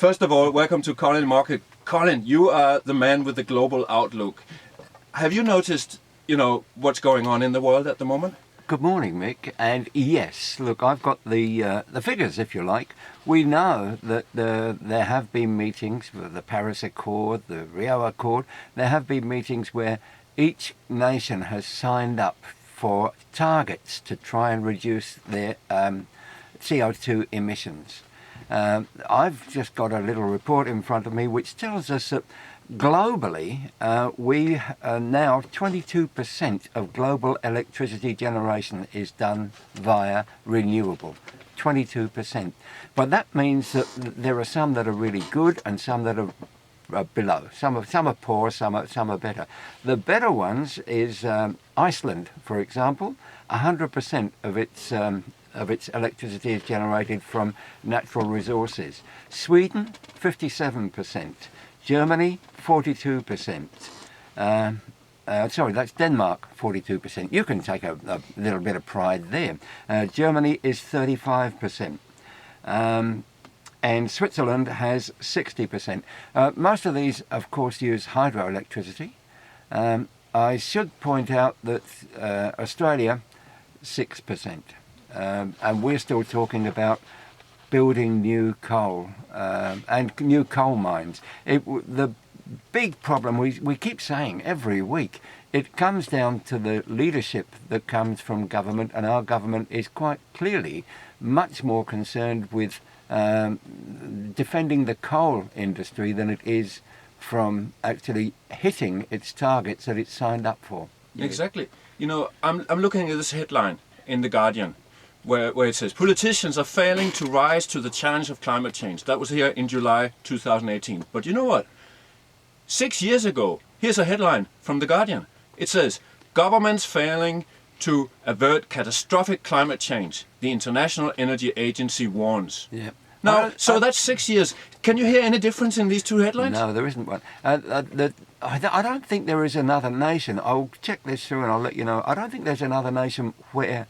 First of all, welcome to Colin Mockett. Colin, you are the man with the global outlook. Have you noticed, what's going on in the world at the moment? Good morning, Mick. And yes, look, I've got the figures, if you like. We know that there have been meetings for the Paris Accord, the Rio Accord. There have been meetings where each nation has signed up for targets to try and reduce their CO2 emissions. I've just got a little report in front of me which tells us that globally, we are now 22% of global electricity generation is done via renewable. 22%. But that means that there are some that are really good and some that are below. Some are poor, some are better. The better ones is Iceland, for example. 100% of its electricity is generated from natural resources. Sweden, 57%. Germany, 42%. Sorry, that's Denmark, 42%. You can take a little bit of pride there. Germany is 35%. And Switzerland has 60%. Most of these, of course, use hydroelectricity. I should point out that Australia, 6%. And we're still talking about building new coal and new coal mines. The big problem, we keep saying every week, it comes down to the leadership that comes from government, and our government is quite clearly much more concerned with defending the coal industry than it is from actually hitting its targets that it's signed up for. Exactly. I'm looking at this headline in The Guardian, where it says, politicians are failing to rise to the challenge of climate change. That was here in July 2018. But you know what? 6 years ago, here's a headline from The Guardian. It says, governments failing to avert catastrophic climate change. The International Energy Agency warns. Yeah. Now, that's 6 years. Can you hear any difference in these two headlines? No, there isn't one. I don't think there is another nation. I'll check this through and I'll let you know. I don't think there's another nation where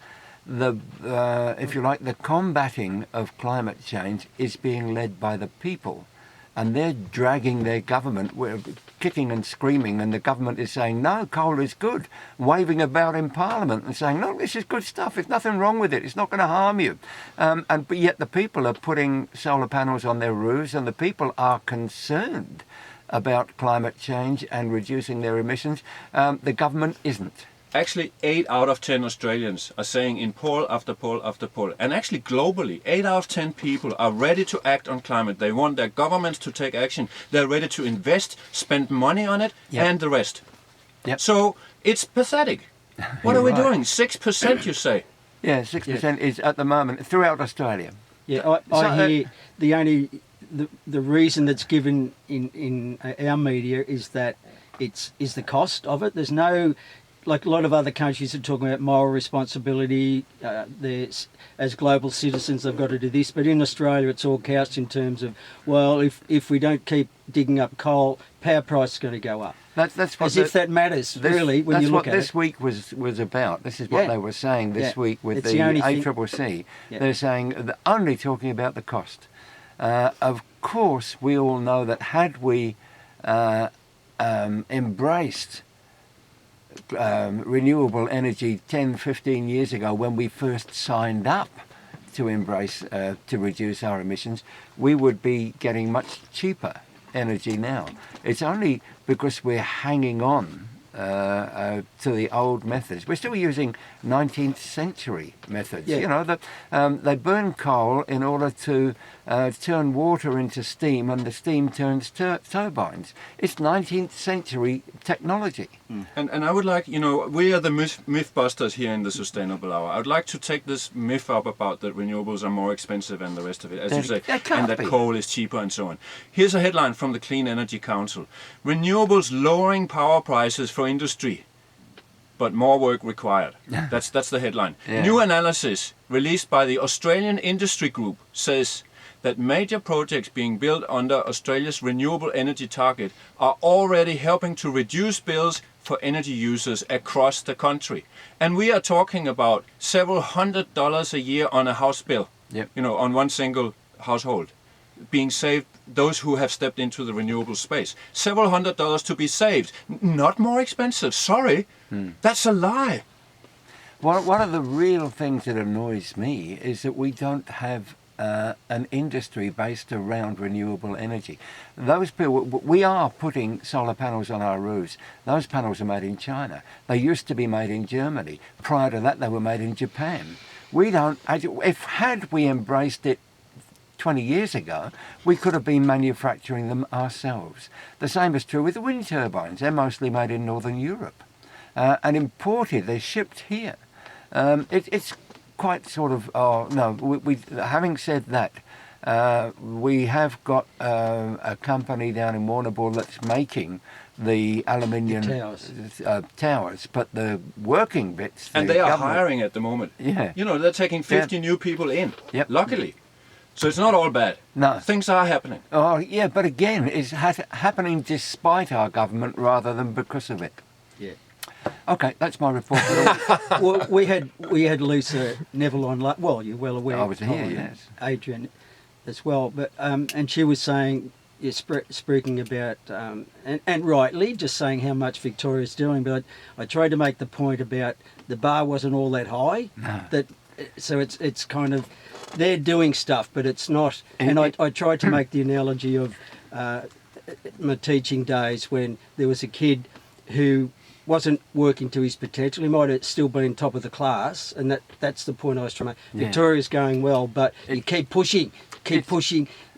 if you like, the combating of climate change is being led by the people, and they're dragging their government, we're kicking and screaming, and the government is saying, no, coal is good, waving about in Parliament and saying, no, this is good stuff, there's nothing wrong with it, it's not going to harm you. But yet the people are putting solar panels on their roofs, and the people are concerned about climate change and reducing their emissions. The government isn't. Actually, 8 out of 10 Australians are saying in poll after poll after poll, and actually globally, 8 out of 10 people are ready to act on climate. They want their governments to take action. They're ready to invest, spend money on it, and the rest. Yep. So it's pathetic. What are we doing? 6%, you say? Yeah, 6% is at the moment throughout Australia. Yeah, I hear the reason that's given in our media is that it's the cost of it. There's no, like a lot of other countries are talking about moral responsibility. There's, as global citizens, they've got to do this. But in Australia, it's all couched in terms of, well, if we don't keep digging up coal, power price is going to go up. That's what if that matters, really, when you look at it. That's what this week was about. This is what they were saying this week with the ACCC. They're saying, they're only talking about the cost. Of course, we all know that had we embraced renewable energy 10, 15 years ago when we first signed up to embrace, to reduce our emissions, we would be getting much cheaper energy now. It's only because we're hanging on to the old methods. We're still using 19th century methods. Yeah. You know, that they burn coal in order to turn water into steam, and the steam turns turbines. It's 19th century technology. And I would like, we are the mythbusters here in the Sustainable Hour. I would like to take this myth up about that renewables are more expensive and the rest of it, as you say, and that coal is cheaper and so on. Here's a headline from the Clean Energy Council. Renewables lowering power prices for industry, but more work required. That's the headline. Yeah. New analysis released by the Australian Industry Group says that major projects being built under Australia's renewable energy target are already helping to reduce bills for energy users across the country. And we are talking about several $100s a year on a house bill, Yep. on one single household, being saved those who have stepped into the renewable space. Several $100s to be saved. Not more expensive. Sorry. That's a lie. One of the real things that annoys me is that we don't have an industry based around renewable energy. Those people, we are putting solar panels on our roofs. Those panels are made in China. They used to be made in Germany. Prior to that, they were made in Japan. We don't, had we embraced it 20 years ago, we could have been manufacturing them ourselves. The same is true with the wind turbines. They're mostly made in Northern Europe and imported. They're shipped here. It's quite sort of, having said that, we have got a company down in Warrnambool that's making the aluminium towers, but the working bits... And they are hiring at the moment. Yeah. You know, they're taking 50 new people in, luckily. So it's not all bad. No. Things are happening. Oh, yeah, but again, it's happening despite our government rather than because of it. Yeah. Okay, that's my report. Well, we had Lisa Neville on. Well, you're well aware. I was here, yes. Adrian, as well. But and she was saying, speaking about and rightly, just saying how much Victoria's doing. But I tried to make the point about the bar wasn't all that high. No. So it's kind of they're doing stuff, but it's not. And I tried to make the analogy of my teaching days when there was a kid who wasn't working to his potential. He might have still been top of the class, and that's the point I was trying to make. Yeah. Victoria's going well, but you keep pushing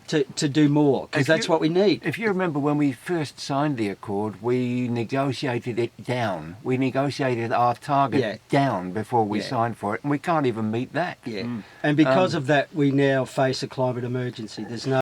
to do more, because that's what we need. If you remember when we first signed the accord, we negotiated it down. We negotiated our target down before we signed for it, and we can't even meet that. Yeah, and because of that, we now face a climate emergency. There's no